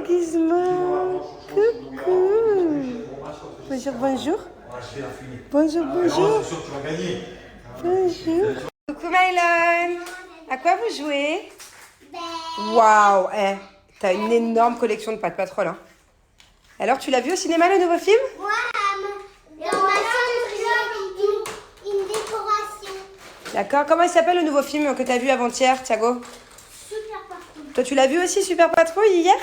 Gizmo. Coucou. Bonjour, bonjour. Bonjour, bonjour. Bonjour. Coucou Mylon. À quoi vous jouez? Waouh, t'as une énorme collection de Paw Patrol. Hein. Alors, tu l'as vu au cinéma, le nouveau film? Ouais, dans ma chambre, une décoration. D'accord. Comment il s'appelle le nouveau film que t'as vu avant-hier, Thiago? Super Patrouille. Toi, tu l'as vu aussi, Super Patrouille, hier?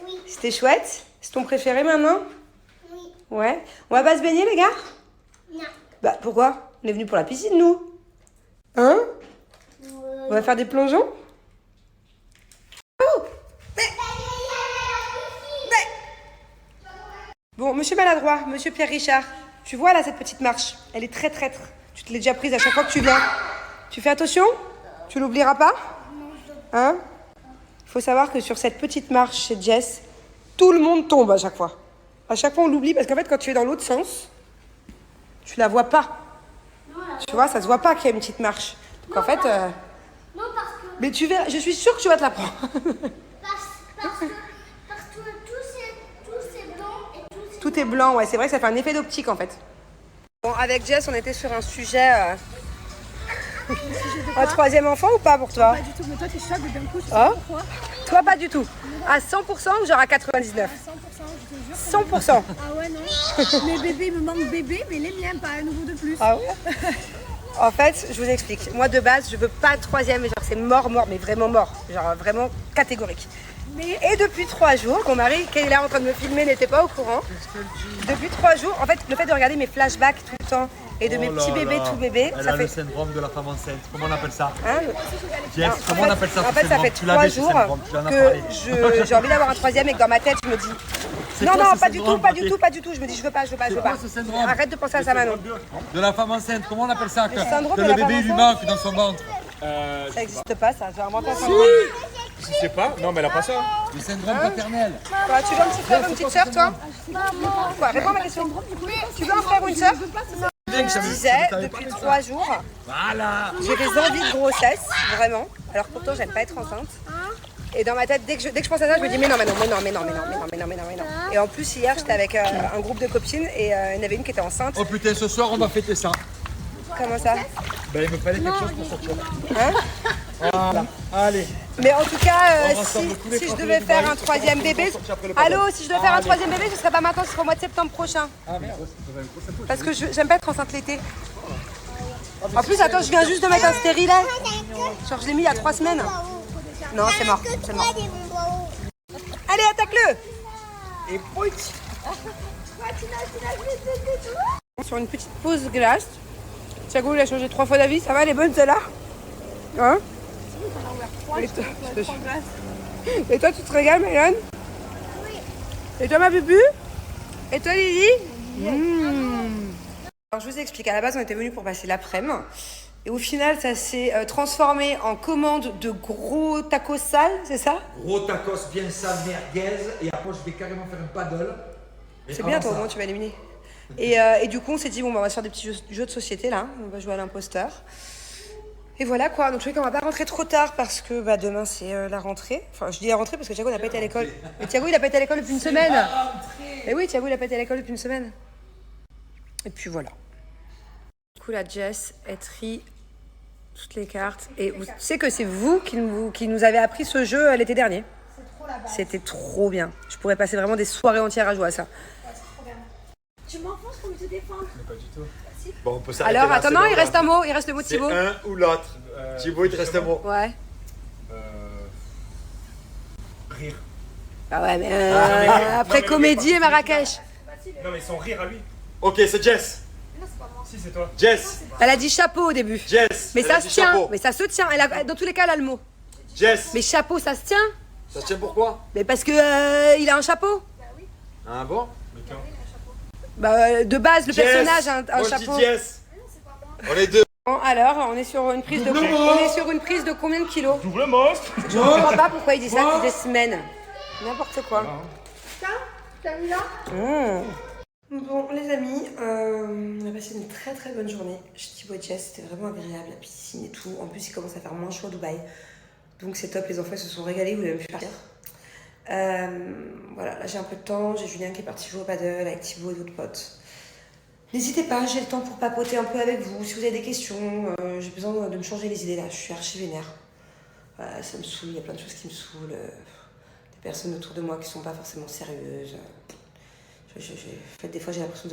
Oui. C'était chouette? C'est ton préféré maintenant? Oui. Ouais. On va pas se baigner, les gars? Non. Bah, pourquoi? On est venus pour la piscine, nous. Hein? On va faire des plongeons? Oh! Bon, monsieur maladroit, monsieur Pierre Richard, tu vois là cette petite marche? Elle est très traître. Tu te l'es déjà prise à chaque fois que tu viens. Tu fais attention? Tu l'oublieras pas? Hein? Il faut savoir que sur cette petite marche chez Jess, tout le monde tombe à chaque fois. À chaque fois on l'oublie parce qu'en fait quand tu es dans l'autre sens, tu la vois pas. Tu vois, ça se voit pas qu'il y a une petite marche. Donc en fait... Non, parce que... Mais tu verras, je suis sûre que tu vas te la prendre. Parce que tout c'est blanc et tout c'est... Tout est blanc, ouais, c'est vrai que ça fait un effet d'optique en fait. Bon, avec Jess, on était sur un sujet... Un troisième enfant ou pas pour toi? Pas du tout, mais toi t'es choc d'un coup, tu sais Oh. pourquoi? Toi pas du tout. À 100% ou genre à 99? 100%, je te jure. 100%. Ah ouais, non. Mes bébés, il me manque bébé, mais les miens, pas un nouveau de plus. Ah ouais? En fait, je vous explique. Moi de base, je veux pas de troisième, genre c'est mort, mais vraiment mort. Genre vraiment catégorique. Et depuis 3 jours, mon mari, qui est là en train de me filmer, n'était pas au courant. Depuis 3 jours, en fait, le fait de regarder mes flashbacks tout le temps et de mes petits bébés, tout bébés, Elle ça a fait... le syndrome de la femme enceinte. Comment on appelle ça? Hein, Jess, comment on appelle ça? En fait, ça fait 3 jours que j'ai envie d'avoir un troisième et que dans ma tête, je me dis... Non, quoi non, ce pas du tout, syndrome, pas du Patrick? tout, pas du tout. Je me dis, je veux pas, je veux pas, je veux quoi pas. ce syndrome? Arrête de penser à ça, Manon. De la femme enceinte, comment on appelle ça? syndrome Que de le la bébé femme lui enceinte. manque dans son ventre. Ça n'existe pas, ça. J'ai inventé un Si. syndrome. Je sais pas. Non, mais elle a pas ça. Le syndrome paternel. Toi, tu veux un petit frère ou une petite sœur, toi? Quoi? Réponds à ma question. Tu veux un frère ou une sœur? Je disais, depuis 3 jours, Voilà. j'ai des envies de grossesse, vraiment. Alors pourtant, j'aime pas être enceinte. Et dans ma tête, dès que je pense à ça, je me dis mais non. Et en plus, hier, j'étais avec un groupe de copines et il y en avait une qui était enceinte. Oh putain, ce soir on va fêter ça. Comment ça? Ben il me fallait quelque chose pour sortir. Hein? Voilà. Allez. Mais en tout cas, On rassemble tous les si je préférés devais du faire mari, un troisième bébé... sortir après le Allô, si je devais faire un troisième bébé, ce serait pas maintenant, ce serait au mois de septembre prochain. Ah merde. Parce que j'aime pas être enceinte l'été. En plus, attends, je viens juste de mettre un stérilet. Genre, je l'ai mis il y a 3 semaines. Non, c'est mort, c'est mort. Allez, attaque-le! Et pouit. Sur une petite pause glace. Thiago, il a changé 3 fois d'avis. Ça va, elle est bonne celle-là? Hein? Et toi, tu te régales, Mélane? Oui. Et toi, ma bubu? Et toi, Lily? Alors, je vous explique. À la base, on était venus pour passer l'après-midi. Et au final, ça s'est transformé en commande de gros tacos sales, c'est ça? Gros tacos bien sale, merguez, et après je vais carrément faire un paddle. C'est bien, toi, au moins, tu vas éliminer. Et du coup, on s'est dit, bon, bah, on va se faire des petits jeux de société, là. On va jouer à l'imposteur. Et voilà, quoi. Donc, je sais qu'on va pas rentrer trop tard parce que bah, demain, c'est la rentrée. Enfin, je dis la rentrée parce que Thiago n'a pas été à l'école. Mais Thiago, il a pas été à l'école depuis une semaine. Et oui, Thiago, il a pas été à l'école depuis une semaine. Et puis, voilà. Du coup, la Jess, elle trie toutes les cartes. Et vous savez que c'est vous qui nous avez appris ce jeu l'été dernier. C'était trop bien. Je pourrais passer vraiment des soirées entières à jouer à ça. Tu m'enfonces comme je te défends. Pas du tout. Bon, on peut s'arrêter Alors, là, attends, c'est non, bon, il là. reste un mot. Il reste le mot de C'est Thibaut. un ou l'autre. Thibaut, il te reste un mot. Ouais. Rire. Ah ouais, mais mais- après non, mais comédie et Marrakech. Non, mais son rire à lui. Ok, c'est Jess. Si, c'est toi. Jess. Elle a dit chapeau au début. Jess. Mais Elle ça a se dit tient. chapeau. Mais ça se tient. Dans tous les cas, elle a le mot. Jess. Mais chapeau, ça se tient. Ça tient pourquoi? Mais parce que il a un chapeau. Ah bon? Bah, de base, le Jess. personnage a un Moi, chapeau. je dis Jess. On est deux. Bon, alors, on est sur une prise de combien de kilos? Double monstre. Je ne comprends pas pourquoi il dit ça depuis des semaines. N'importe quoi. Bon, les amis, on a passé une très très bonne journée chez Thibaut et Jess. C'était vraiment agréable, la piscine et tout. En plus, il commence à faire moins chaud à Dubaï. Donc c'est top, les enfants ils se sont régalés, ils voulaient même plus partir. Voilà, là j'ai un peu de temps, j'ai Julien qui est parti jouer au paddle avec Thibaut et d'autres potes. N'hésitez pas, j'ai le temps pour papoter un peu avec vous. Si vous avez des questions, j'ai besoin de me changer les idées là, je suis archi vénère. Voilà, ça me saoule, il y a plein de choses qui me saoulent. Des personnes autour de moi qui sont pas forcément sérieuses. En fait, des fois j'ai l'impression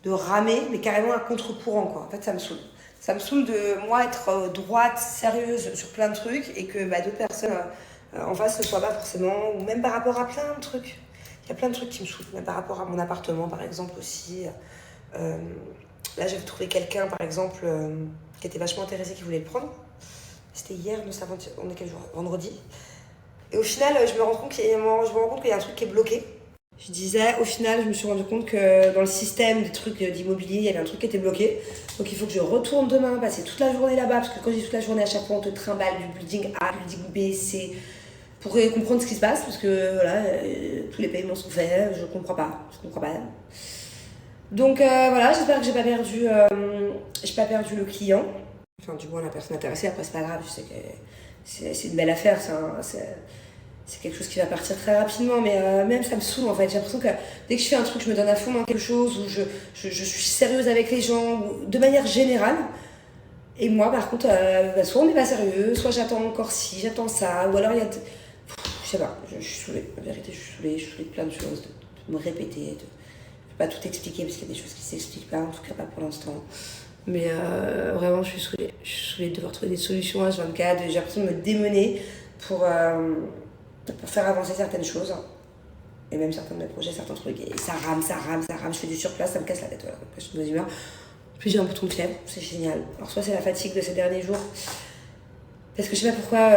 de ramer, mais carrément à contre-courant quoi. En fait, ça me saoule. Ça me saoule de moi être droite, sérieuse sur plein de trucs et que d'autres personnes en face ne soient pas forcément, ou même par rapport à plein de trucs. Il y a plein de trucs qui me saoulent, même par rapport à mon appartement par exemple aussi. Là j'avais trouvé quelqu'un par exemple qui était vachement intéressé, qui voulait le prendre. C'était hier, non, on est quel jour? Vendredi. Et au final, je me rends compte qu'il y a un truc qui est bloqué. Je disais, au final, je me suis rendu compte que dans le système des trucs d'immobilier, il y avait un truc qui était bloqué. Donc il faut que je retourne demain, passer toute la journée là-bas, parce que quand je dis toute la journée, à chaque fois, on te trimballe du building A, du building B, C, pour comprendre ce qui se passe, parce que voilà, tous les paiements sont faits, je comprends pas. Donc voilà, j'espère que j'ai pas perdu le client. Enfin, du moins la personne intéressée, après c'est pas grave, je sais que c'est une belle affaire, c'est quelque chose qui va partir très rapidement, mais même ça me saoule en fait. J'ai l'impression que dès que je fais un truc, je me donne à fond dans quelque chose, où je suis sérieuse avec les gens, de manière générale. Et moi par contre, soit on n'est pas sérieux, soit j'attends encore ci, j'attends ça, ou alors il y a... Je sais pas, je suis saoulée, en vérité je suis saoulée de plein de choses, de me répéter, je peux pas tout expliquer parce qu'il y a des choses qui s'expliquent pas, en tout cas pas pour l'instant. Mais vraiment, je suis saoulée de devoir trouver des solutions à H24. J'ai l'impression de me démener pour faire avancer certaines choses. Et même certains de mes projets, certains trucs. Et ça rame. Je fais du surplace, ça me casse la tête. Voilà. Donc, je suis de mauvaise humeur. Puis j'ai un bouton de fièvre, c'est génial. Alors, soit c'est la fatigue de ces derniers jours. Parce que je sais pas pourquoi,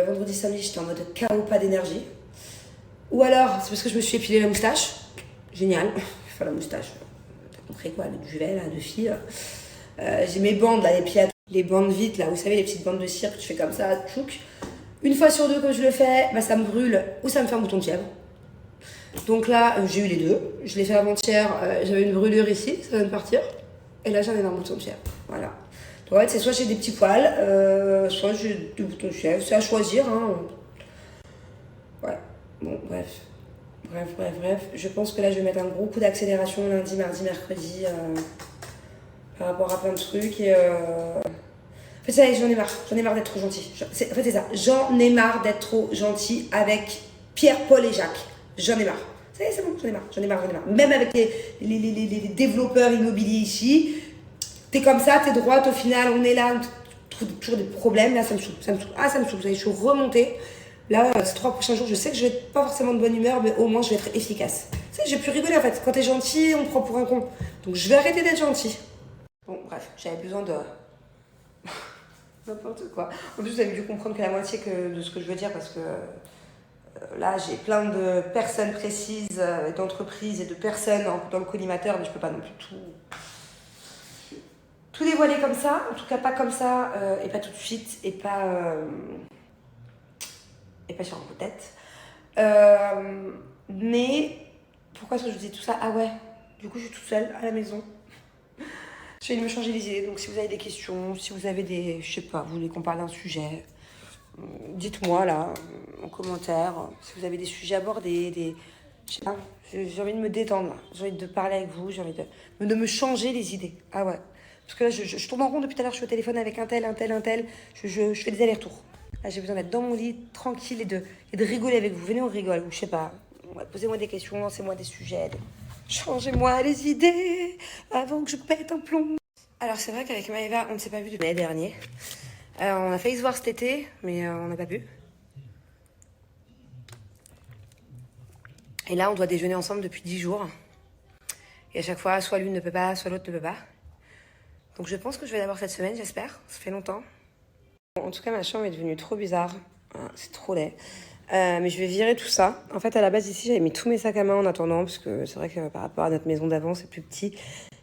vendredi, samedi, j'étais en mode chaos, pas d'énergie. Ou alors, c'est parce que je me suis épilé la moustache. Génial. Enfin, la moustache, t'as compris quoi, avec du duvet, là, de fille. J'ai mes bandes là, les bandes vites là, vous savez, les petites bandes de cire que tu fais comme ça, tchouk. Une fois sur deux, quand je le fais, ça me brûle ou ça me fait un bouton de fièvre. Donc là, j'ai eu les deux. Je l'ai fait avant-hier, j'avais une brûlure ici, ça vient de partir. Et là, j'en ai un bouton de fièvre. Voilà. Donc en fait, c'est soit j'ai des petits poils, soit j'ai des boutons de fièvre. C'est à choisir. Hein. Ouais. Bon, bref. Je pense que là, je vais mettre un gros coup d'accélération lundi, mardi, mercredi. Par rapport à plein de trucs et En fait ça y est, j'en ai marre d'être trop gentil. En fait c'est ça, j'en ai marre d'être trop gentil avec Pierre, Paul et Jacques. J'en ai marre. Ça y est, c'est bon, j'en ai marre. Même avec les développeurs immobiliers ici, t'es comme ça, t'es droite, au final on est là, on trouve toujours des problèmes, là ça me saoule. Ah ça me saoule, je suis remontée. Là, ces 3 prochains jours, je sais que je vais être pas forcément de bonne humeur, mais au moins je vais être efficace. Tu sais, je vais plus rigoler en fait. Quand t'es gentil, on te prend pour un con. Donc je vais arrêter d'être gentil. Bon, bref, j'avais besoin de... n'importe quoi. En plus, vous avez dû comprendre que la moitié de ce que je veux dire, parce que là, j'ai plein de personnes précises, d'entreprises et de personnes dans le collimateur, mais je peux pas non plus tout dévoiler comme ça. En tout cas, pas comme ça, et pas tout de suite, et pas sur un coup de tête. Mais, pourquoi est-ce que je vous dis tout ça? Ah ouais, du coup, je suis toute seule à la maison. Je vais me changer les idées, donc si vous avez des questions, si vous avez je sais pas, vous voulez qu'on parle d'un sujet, dites-moi là, en commentaire, si vous avez des sujets abordés, je sais pas, j'ai envie de me détendre, j'ai envie de parler avec vous, j'ai envie de me changer les idées, ah ouais, parce que là je tourne en rond depuis tout à l'heure, je suis au téléphone avec un tel, je fais des allers-retours, là j'ai besoin d'être dans mon lit, tranquille et de rigoler avec vous, venez on rigole, ou je sais pas, ouais, posez-moi des questions, lancez-moi des sujets, changez-moi les idées avant que je pète un plomb. Alors c'est vrai qu'avec Maëva, on ne s'est pas vu depuis l'année dernière. On a failli se voir cet été, mais on n'a pas pu. Et là, on doit déjeuner ensemble depuis 10 jours. Et à chaque fois, soit l'une ne peut pas, soit l'autre ne peut pas. Donc je pense que je vais l'avoir cette semaine, j'espère. Ça fait longtemps. En tout cas, ma chambre est devenue trop bizarre. C'est trop laid. Mais je vais virer tout ça. En fait, à la base, ici, j'avais mis tous mes sacs à main en attendant, parce que c'est vrai que par rapport à notre maison d'avant, c'est plus petit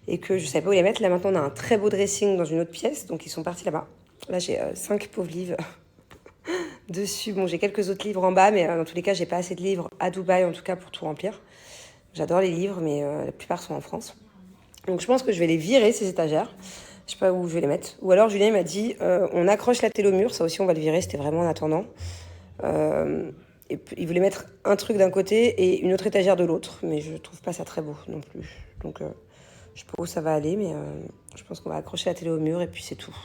et que je savais pas où les mettre. Là, maintenant, on a un très beau dressing dans une autre pièce, donc ils sont partis là-bas. Là, j'ai 5 pauvres livres dessus. Bon, j'ai quelques autres livres en bas, mais dans tous les cas, j'ai pas assez de livres à Dubaï, en tout cas, pour tout remplir. J'adore les livres, mais la plupart sont en France. Donc, je pense que je vais les virer, ces étagères. Je sais pas où je vais les mettre. Ou alors, Julien m'a dit, on accroche la télé au mur. Ça aussi, on va le virer. C'était vraiment en attendant. Et il voulait mettre un truc d'un côté et une autre étagère de l'autre, mais je trouve pas ça très beau non plus. Donc je sais pas où ça va aller, mais je pense qu'on va accrocher la télé au mur et puis c'est tout.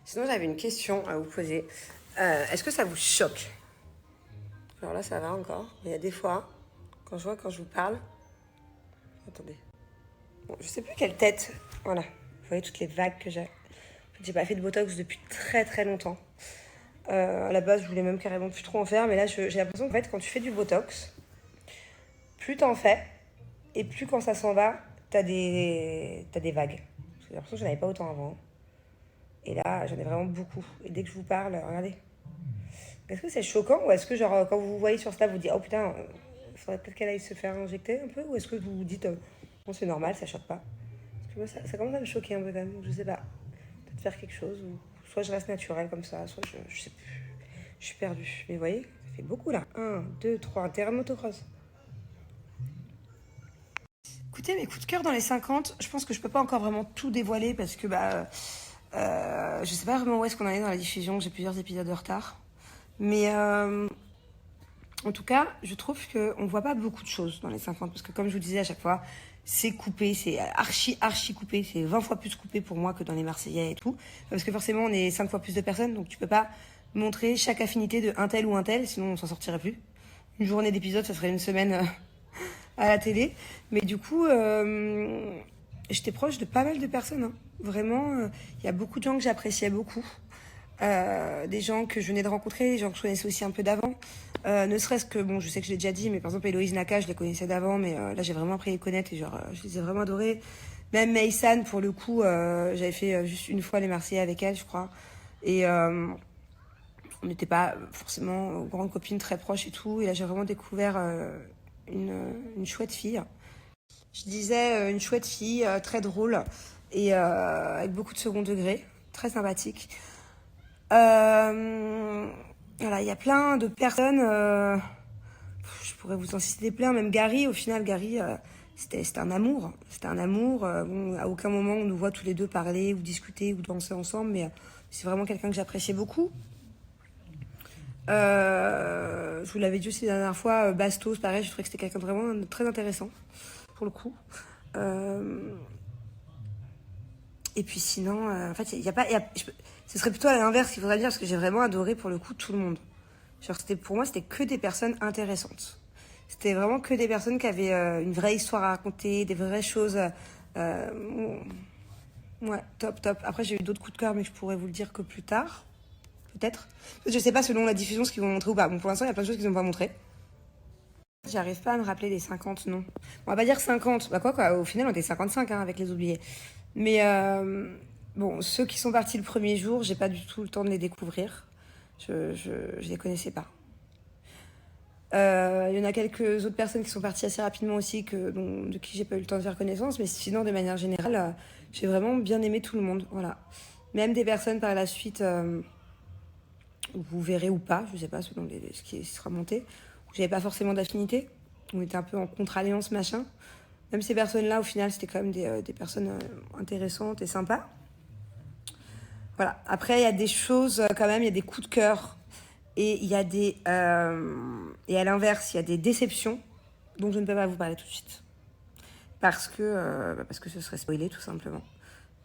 Sinon, j'avais une question à vous poser. Est-ce que ça vous choque? Alors là, ça va encore. Mais il y a des fois, quand je vous parle... Attendez. Bon, je sais plus quelle tête. Voilà. Vous voyez toutes les vagues que j'ai. En fait, j'ai pas fait de Botox depuis très très longtemps. À la base, je voulais même carrément plus trop en faire. Mais là, j'ai l'impression qu'en fait, quand tu fais du Botox, plus t'en fais, et plus quand ça s'en va, t'as des vagues. J'ai l'impression que j'en avais pas autant avant. Et là, j'en ai vraiment beaucoup. Et dès que je vous parle, regardez. Est-ce que c'est choquant ou est-ce que, genre, quand vous vous voyez sur Snap, vous dites, oh putain, il faudrait peut-être qu'elle aille se faire injecter un peu? Ou est-ce que vous vous dites, bon, c'est normal, ça choque pas? Parce que moi, ça commence à me choquer un peu quand même. Je sais pas. Peut-être faire quelque chose. Ou soit je reste naturelle comme ça, soit je sais plus. Je suis perdue. Mais vous voyez, ça fait beaucoup là. 1, 2, 3, un terrain de motocross. Écoutez, mes coups de cœur dans les 50, je pense que je peux pas encore vraiment tout dévoiler parce que, je sais pas vraiment où est-ce qu'on en est dans la diffusion. J'ai plusieurs épisodes de retard. Mais en tout cas, je trouve qu'on voit pas beaucoup de choses dans les 50. Parce que comme je vous disais à chaque fois, c'est coupé, c'est archi coupé. C'est 20 fois plus coupé pour moi que dans les Marseillais et tout. Parce que forcément, on est 5 fois plus de personnes. Donc tu peux pas montrer chaque affinité de un tel ou un tel. Sinon, on s'en sortirait plus. Une journée d'épisode, ça serait une semaine à la télé. Mais du coup, j'étais proche de pas mal de personnes. Hein. Vraiment, il y a beaucoup de gens que j'appréciais beaucoup. Des gens que je venais de rencontrer, des gens que je connaissais aussi un peu d'avant. Ne serait-ce que, bon, je sais que je l'ai déjà dit, mais par exemple, Héloïse Naka, je les connaissais d'avant, mais là, j'ai vraiment appris à les connaître et genre, je les ai vraiment adorés. Même Maïsan, pour le coup, j'avais fait juste une fois les Marseillais avec elle, je crois. Et on n'était pas forcément grandes copines très proches et tout. Et là, j'ai vraiment découvert une chouette fille. Je disais une chouette fille, très drôle et avec beaucoup de second degré, très sympathique. Voilà, il y a plein de personnes, je pourrais vous en citer plein, même Gary, au final, Gary, c'était un amour. C'était un amour. Bon, à aucun moment on nous voit tous les deux parler ou discuter ou danser ensemble, mais c'est vraiment quelqu'un que j'appréciais beaucoup. Je vous l'avais dit aussi la dernière fois, Bastos, pareil, je trouvais que c'était quelqu'un de vraiment très intéressant, pour le coup. Et puis sinon, en fait, ce serait plutôt à l'inverse qu'il faudrait dire, parce que j'ai vraiment adoré, pour le coup, tout le monde. Genre, pour moi, c'était que des personnes intéressantes. C'était vraiment que des personnes qui avaient une vraie histoire à raconter, des vraies choses. Ouais, top. Après, j'ai eu d'autres coups de cœur, mais je pourrais vous le dire que plus tard. Peut-être. Je sais pas selon la diffusion ce qu'ils vont montrer ou pas. Bon, pour l'instant, il y a plein de choses qu'ils n'ont pas montré. J'arrive pas à me rappeler des 50 noms. On va pas dire 50. Bah quoi, au final, on était 55 hein, avec les oubliés. Mais bon, ceux qui sont partis le premier jour, j'ai pas du tout le temps de les découvrir. Je les connaissais pas. Il y en a quelques autres personnes qui sont parties assez rapidement aussi, de qui j'ai pas eu le temps de faire connaissance. Mais sinon, de manière générale, j'ai vraiment bien aimé tout le monde. Voilà. Même des personnes par la suite, vous verrez ou pas, je sais pas, selon ce qui sera monté, où j'avais pas forcément d'affinité. On était un peu en contre-alliance, machin. Même ces personnes-là, au final, c'était quand même des personnes intéressantes et sympas. Voilà. Après, il y a des choses, quand même, il y a des coups de cœur. Et il y a et à l'inverse, il y a des déceptions dont je ne peux pas vous parler tout de suite. Parce que ce serait spoilé, tout simplement.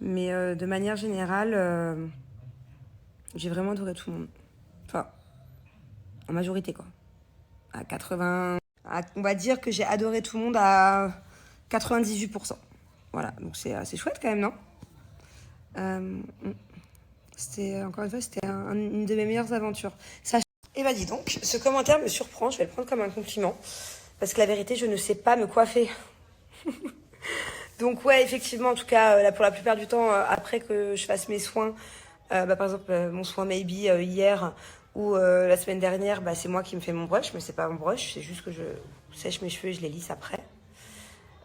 Mais de manière générale, j'ai vraiment adoré tout le monde. Enfin, en majorité, quoi. À 80... on va dire que j'ai adoré tout le monde à 98%. Voilà, donc c'est assez chouette quand même, non? Encore une fois, c'était une de mes meilleures aventures. Et bah dis donc, ce commentaire me surprend, je vais le prendre comme un compliment. Parce que la vérité, je ne sais pas me coiffer. Donc ouais, effectivement, en tout cas, là, pour la plupart du temps, après que je fasse mes soins, par exemple, mon soin Maybe hier ou la semaine dernière, c'est moi qui me fais mon brush, mais c'est pas mon brush, c'est juste que je sèche mes cheveux et je les lisse après.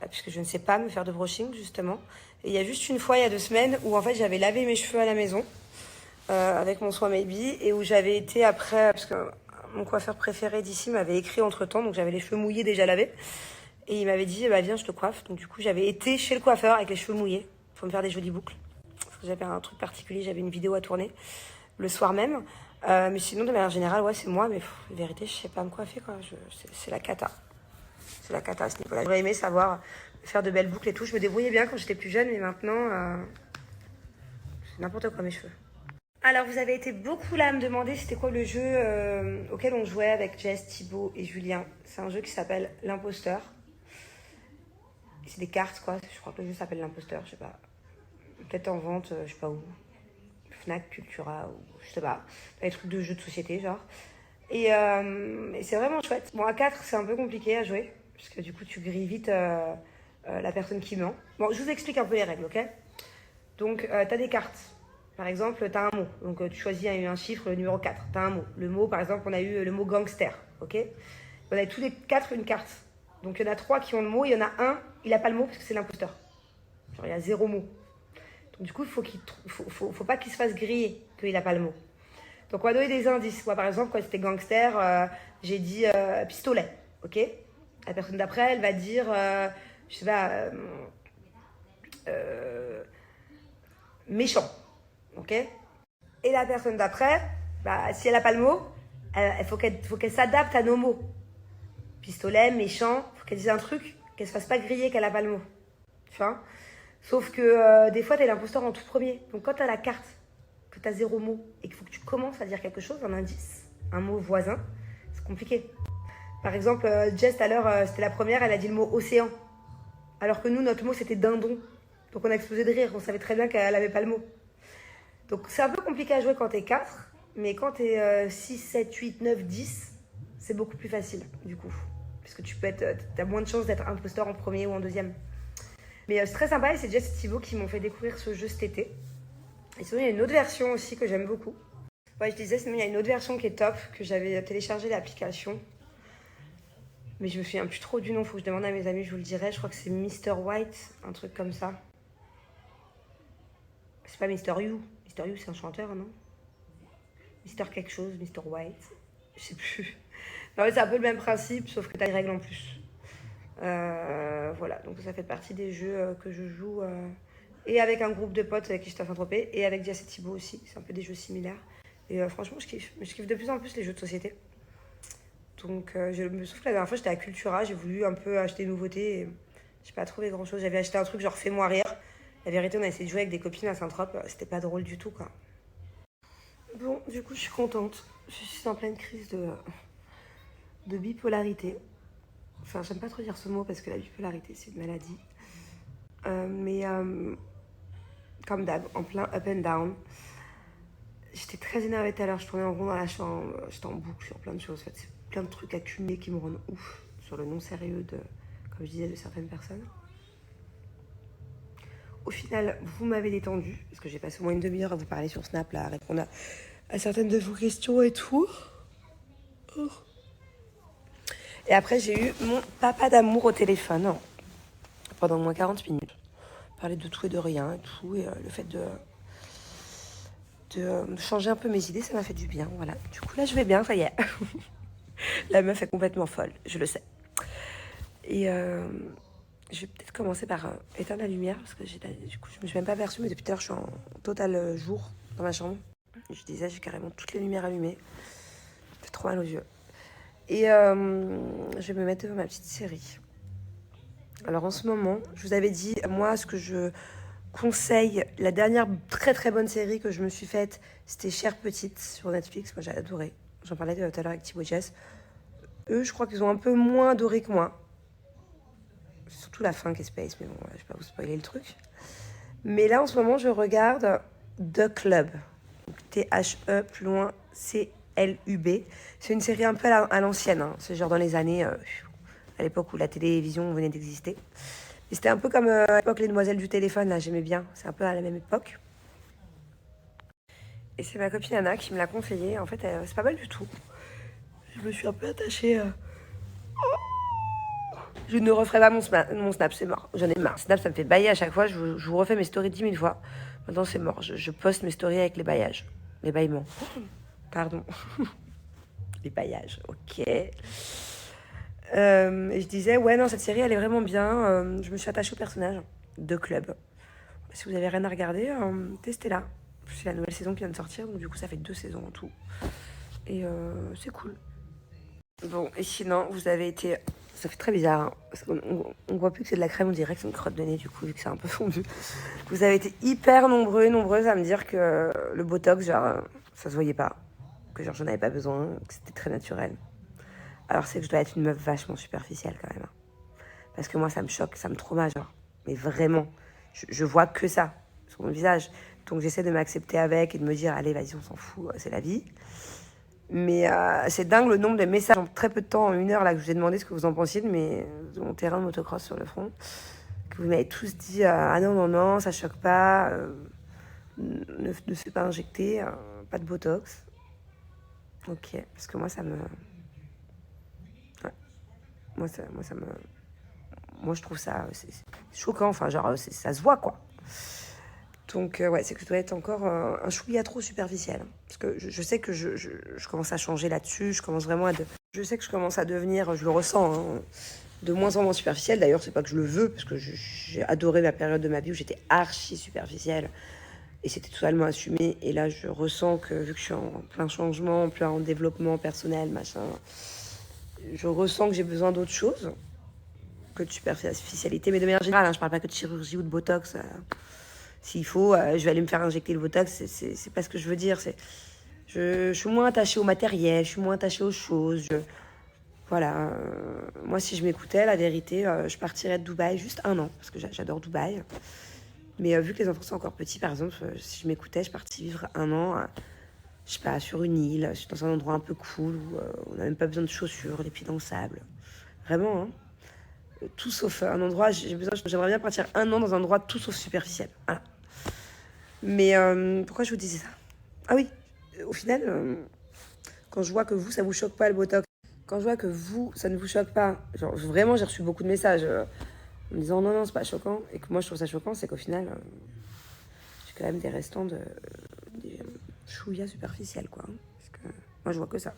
Puisque je ne sais pas me faire de brushing, justement. Et il y a juste une fois, il y a 2 semaines, où en fait, j'avais lavé mes cheveux à la maison, avec mon soin Maybe, et où j'avais été après, parce que mon coiffeur préféré d'ici m'avait écrit entre-temps, donc j'avais les cheveux mouillés déjà lavés. Et il m'avait dit, viens, je te coiffe. Donc du coup, j'avais été chez le coiffeur avec les cheveux mouillés pour me faire des jolies boucles. Parce que j'avais un truc particulier, j'avais une vidéo à tourner le soir même. Mais sinon, de manière générale, ouais, c'est moi. Mais en vérité, je sais pas me coiffer, quoi. C'est la cata. C'est la cata à ce niveau-là. J'aurais aimé savoir faire de belles boucles et tout. Je me débrouillais bien quand j'étais plus jeune, mais maintenant, c'est n'importe quoi mes cheveux. Alors, vous avez été beaucoup là à me demander c'était quoi le jeu auquel on jouait avec Jess, Thibaut et Julien. C'est un jeu qui s'appelle l'imposteur. C'est des cartes, quoi. Je crois que le jeu s'appelle l'imposteur, je sais pas. Peut-être en vente, je sais pas où. Fnac, Cultura, ou je sais pas. Des trucs de jeux de société, genre. Et c'est vraiment chouette. Bon, à 4, c'est un peu compliqué à jouer. Parce que du coup, tu grilles vite la personne qui ment. Bon, je vous explique un peu les règles, ok? Donc, tu as des cartes. Par exemple, tu as un mot. Donc, tu choisis un chiffre, le numéro 4. Tu as un mot. Le mot, par exemple, on a eu le mot gangster, ok? On a tous les 4 une carte. Donc, il y en a 3 qui ont le mot. Il y en a un, il n'a pas le mot parce que c'est l'imposteur. Genre, il y a 0 mot. Donc, du coup, faut pas qu'il se fasse griller qu'il n'a pas le mot. Donc, on va donner des indices. Moi, par exemple, quand c'était gangster, j'ai dit pistolet, ok? La personne d'après, elle va dire, je sais pas, méchant, ok? Et la personne d'après, bah, si elle n'a pas le mot, il faut qu'elle s'adapte à nos mots. Pistolet, méchant, il faut qu'elle dise un truc, qu'elle se fasse pas griller qu'elle n'a pas le mot. Tu vois? Sauf que des fois, tu es l'imposteur en tout premier. Donc, quand tu as la carte, que tu as 0 mot, et qu'il faut que tu commences à dire quelque chose, un indice, un mot voisin, c'est compliqué. Par exemple, Jess, tout à l'heure, c'était la première, elle a dit le mot océan. Alors que nous, notre mot, c'était dindon. Donc, on a explosé de rire. On savait très bien qu'elle n'avait pas le mot. Donc, c'est un peu compliqué à jouer quand t'es 4. Mais quand t'es 6, 7, 8, 9, 10, c'est beaucoup plus facile, du coup. Puisque t'as moins de chances d'être imposteur en premier ou en deuxième. Mais c'est très sympa et c'est Jess et Thibaut qui m'ont fait découvrir ce jeu cet été. Et sinon, il y a une autre version aussi que j'aime beaucoup. Ouais, je disais, sinon, il y a une autre version qui est top, que j'avais téléchargé l'application. Mais je me souviens plus trop du nom, faut que je demande à mes amis, je vous le dirai. Je crois que c'est Mr. White, un truc comme ça. C'est pas Mr. You. Mr. You, c'est un chanteur, non? Mr. quelque chose, Mr. White. Je sais plus. En fait, c'est un peu le même principe, sauf que t'as des règles en plus. Voilà, donc ça fait partie des jeux que je joue. Et avec un groupe de potes avec qui je t'ai Saint-Tropez. Et avec Jess et Thibaut aussi. C'est un peu des jeux similaires. Et franchement, je kiffe. Je kiffe de plus en plus les jeux de société. Donc, sauf que la dernière fois, j'étais à Cultura, j'ai voulu un peu acheter des nouveautés et j'ai pas trouvé grand chose. J'avais acheté un truc genre fais-moi rire. La vérité, on a essayé de jouer avec des copines à Saint-Tropez, c'était pas drôle du tout, quoi. Bon, du coup, je suis contente. Je suis en pleine crise de bipolarité. Enfin, j'aime pas trop dire ce mot parce que la bipolarité, c'est une maladie. Mais, comme d'hab, en plein up and down. J'étais très énervée tout à l'heure, je tournais en rond dans la chambre, j'étais en boucle sur plein de choses. En fait, c'est plein de trucs accumulés qui me rendent ouf sur le non-sérieux comme je disais, de certaines personnes. Au final, vous m'avez détendu, parce que j'ai passé au moins une demi-heure à vous parler sur Snap, là, à répondre à certaines de vos questions et tout. Oh. Et après, j'ai eu mon papa d'amour au téléphone pendant au moins 40 minutes. Parler de tout et de rien et tout, et le fait de changer un peu mes idées, ça m'a fait du bien, voilà. Du coup, là, je vais bien, ça y est. La meuf est complètement folle, je le sais. Et je vais peut-être commencer par éteindre la lumière, parce que du coup, je me suis même pas aperçue, mais depuis tout à l'heure, je suis en total jour dans ma chambre. Je disais, j'ai carrément toutes les lumières allumées. Ça fait trop mal aux yeux. Et je vais me mettre devant ma petite série. Alors, en ce moment, je vous avais dit, moi, ce que je conseille, la dernière très très bonne série que je me suis faite, c'était Chère Petite sur Netflix. Moi, j'ai adoré. J'en parlais tout à l'heure avec Thibaut et Jess. Eux, je crois qu'ils ont un peu moins adoré que moi. Surtout la fin qui est space, mais bon, je vais pas vous spoiler le truc. Mais là, en ce moment, je regarde The Club. T-H-E, plus loin, C-L-U-B. C'est une série un peu à l'ancienne. Hein. C'est genre dans les années, à l'époque où la télévision venait d'exister. Et c'était un peu comme à l'époque Les Demoiselles du téléphone, là, j'aimais bien. C'est un peu à la même époque. Et c'est ma copine Anna qui me l'a conseillé. En fait, c'est pas mal du tout. Je me suis un peu attachée. Je ne referai pas mon Snap, c'est mort. J'en ai marre. Snap, ça me fait bailler à chaque fois. Je vous refais mes stories 10 000 fois. Maintenant, c'est mort. Je poste mes stories avec les baillages. Les bâillements. Pardon. Les baillages, ok. Et je disais, ouais, non, cette série, elle est vraiment bien. Je me suis attachée au personnage de Club. Si vous avez rien à regarder, testez-la. C'est la nouvelle saison qui vient de sortir, donc du coup ça fait 2 saisons en tout. Et c'est cool. Bon, et sinon, vous avez été... Ça fait très bizarre, hein, parce qu'on voit plus que c'est de la crème, on dirait que c'est une crotte de nez, du coup, vu que c'est un peu fondu. Vous avez été hyper nombreuses à me dire que le Botox, genre, ça se voyait pas. Que genre, j'en avais pas besoin, que c'était très naturel. Alors c'est que je dois être une meuf vachement superficielle, quand même. Hein. Parce que moi, ça me choque, ça me trauma, genre. Mais vraiment, je vois que ça, sur mon visage. Donc j'essaie de m'accepter avec et de me dire, allez, vas-y, on s'en fout, c'est la vie. Mais c'est dingue le nombre de messages en très peu de temps, en 1 heure, là, que je vous ai demandé ce que vous en pensiez de mon terrain de motocross sur le front. Que vous m'avez tous dit ah non, non, non, ça choque pas, ne fais pas injecter, pas de botox. Ok, parce que moi, ça me. Ouais. Moi, je trouve ça c'est choquant, enfin, genre, ça se voit, quoi. Donc, ouais, c'est que je dois être encore un chouïa trop superficiel. Parce que je sais que je commence à changer là-dessus. Je commence vraiment je sais que je commence à devenir, je le ressens, hein, de moins en moins superficielle. D'ailleurs, c'est pas que je le veux, parce que j'ai adoré la période de ma vie où j'étais archi superficielle. Et c'était totalement assumé. Et là, je ressens que, vu que je suis en plein changement, plein en développement personnel, machin, je ressens que j'ai besoin d'autre chose que de superficialité. Mais de manière générale, hein, je parle pas que de chirurgie ou de botox. S'il faut, je vais aller me faire injecter le Botox, c'est pas ce que je veux dire. Je suis moins attachée au matériel, je suis moins attachée aux choses. Voilà. Moi, si je m'écoutais, la vérité, je partirais de Dubaï juste 1 an, parce que j'adore Dubaï. Mais vu que les enfants sont encore petits, par exemple, si je m'écoutais, je partirais vivre 1 an, je sais pas, sur une île, dans un endroit un peu cool, où on n'a même pas besoin de chaussures, les pieds dans le sable. Vraiment, hein. Tout sauf un endroit, j'aimerais bien partir 1 an dans un endroit tout sauf superficiel. Voilà. Mais pourquoi je vous disais ça? Ah oui, au final, quand je vois que vous, ça vous choque pas le Botox, quand je vois que vous, ça ne vous choque pas, genre vraiment, j'ai reçu beaucoup de messages en me disant non, non, c'est pas choquant, et que moi je trouve ça choquant, c'est qu'au final, j'ai quand même des restants des chouïas superficiels, quoi. Hein, parce que moi, je vois que ça.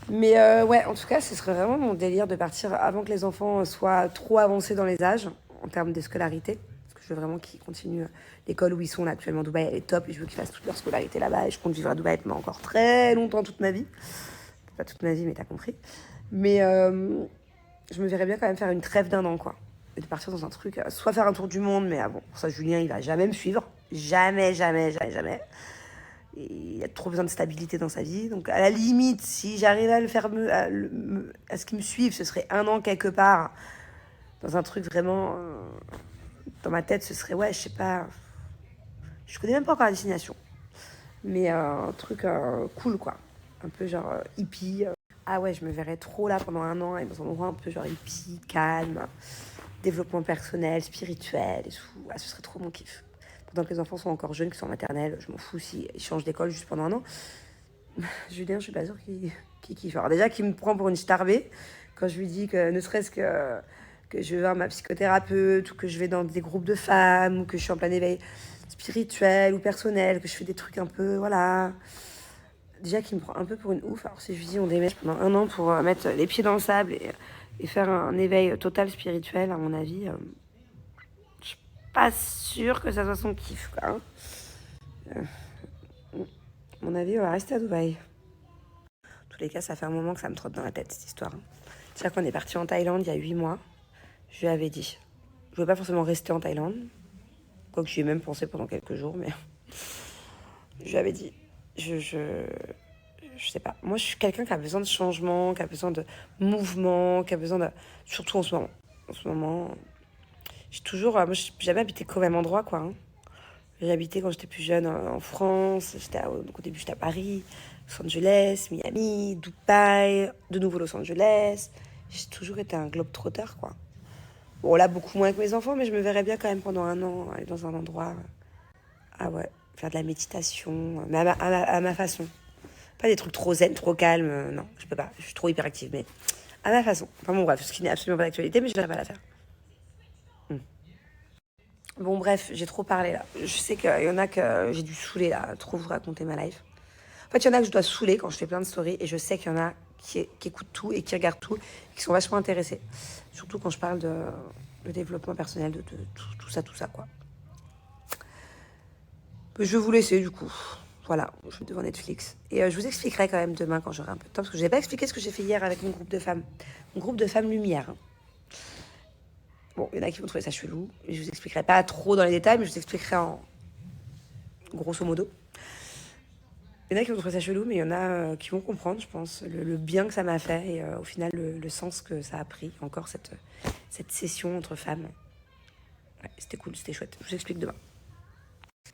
Mais ouais, en tout cas, ce serait vraiment mon délire de partir avant que les enfants soient trop avancés dans les âges, en termes de scolarité. Parce que je veux vraiment qu'ils continuent l'école où ils sont là actuellement. Dubaï, elle est top, et je veux qu'ils fassent toute leur scolarité là-bas. Et je compte vivre à Dubaï pendant encore très longtemps, toute ma vie. Pas toute ma vie, mais t'as compris. Mais je me verrais bien quand même faire une trêve d'1 an, quoi. Et de partir dans un truc, soit faire un tour du monde, mais bon, pour ça, Julien, il va jamais me suivre. Jamais, jamais, jamais, jamais. Et il a trop besoin de stabilité dans sa vie. Donc, à la limite, si j'arrivais à le faire à ce qu'il me suive, ce serait 1 an quelque part. Dans un truc vraiment... dans ma tête, ce serait, ouais, je sais pas... Je connais même pas encore la destination. Mais un truc cool, quoi. Un peu genre hippie. Ah ouais, je me verrais trop là pendant 1 an, et dans un endroit un peu genre hippie, calme, développement personnel, spirituel et tout. Ah, ce serait trop mon kiff. Pendant que les enfants sont encore jeunes, qu'ils sont en maternelle, je m'en fous s'ils changent d'école juste pendant 1 an. Julien, je suis pas sûre qu'il kiffe. Alors déjà, qu'il me prend pour une starbée quand je lui dis que ne serait-ce que je vais voir ma psychothérapeute, ou que je vais dans des groupes de femmes, ou que je suis en plein éveil spirituel ou personnel, que je fais des trucs un peu, voilà. Déjà, qu'il me prend un peu pour une ouf. Alors si je lui dis on déménage pendant 1 an pour mettre les pieds dans le sable et faire un éveil total spirituel, à mon avis... pas sûr que ça soit son kiff, quoi. À mon avis, on va rester à Dubaï. En tous les cas, ça fait un moment que ça me trotte dans la tête, cette histoire. C'est-à-dire qu'on est parti en Thaïlande il y a 8 mois. Je lui avais dit. Je ne voulais pas forcément rester en Thaïlande. Quoique j'y ai même pensé pendant quelques jours, mais... Je lui avais dit. Je sais pas. Moi, je suis quelqu'un qui a besoin de changement, qui a besoin de mouvement, qui a besoin de... Surtout en ce moment. En ce moment... J'ai toujours... moi, j'ai jamais habité qu'au même endroit, quoi. Hein. J'ai habité quand j'étais plus jeune en France. Donc, au début, j'étais à Paris, Los Angeles, Miami, Dubaï, de nouveau Los Angeles. J'ai toujours été un globe-trotter, quoi. Bon, là, beaucoup moins avec mes enfants, mais je me verrais bien quand même pendant 1 an aller dans un endroit... Ah ouais, faire de la méditation, mais à ma façon. Pas des trucs trop zen, trop calmes, non, je peux pas. Je suis trop hyperactive, mais à ma façon. Enfin bon, bref, ce qui n'est absolument pas d'actualité, mais je ne vais pas la faire. Bon, bref, j'ai trop parlé là. Je sais qu'il y en a que j'ai dû saouler là, trop vous raconter ma life. En fait, il y en a que je dois saouler quand je fais plein de stories, et je sais qu'il y en a qui écoutent tout et qui regardent tout, et qui sont vachement intéressés. Surtout quand je parle de développement personnel, de tout ça, quoi. Je vais vous laisser du coup. Voilà, je suis devant Netflix. Et je vous expliquerai quand même demain quand j'aurai un peu de temps. Parce que je n'ai pas expliqué ce que j'ai fait hier avec mon groupe de femmes. Mon groupe de femmes lumière. Bon, il y en a qui vont trouver ça chelou. Je vous expliquerai pas trop dans les détails, mais je vous expliquerai en grosso modo. Il y en a qui vont trouver ça chelou, mais il y en a qui vont comprendre, je pense, le bien que ça m'a fait et au final le sens que ça a pris. Encore cette session entre femmes. Ouais, c'était cool, c'était chouette. Je vous explique demain.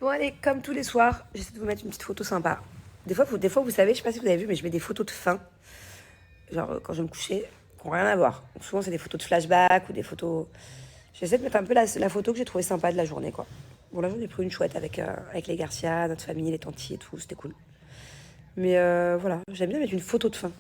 Bon allez, comme tous les soirs, j'essaie de vous mettre une petite photo sympa. Des fois, vous savez, je sais pas si vous avez vu, mais je mets des photos de fin. Genre quand je vais me coucher, qui n'ont rien à voir. Donc, souvent c'est des photos de flashback ou des photos... J'essaie de mettre un peu la photo que j'ai trouvée sympa de la journée, quoi. Bon là j'en ai pris une chouette avec les Garcia, notre famille, les tantis et tout, c'était cool. Mais voilà, j'aime bien mettre une photo de fin.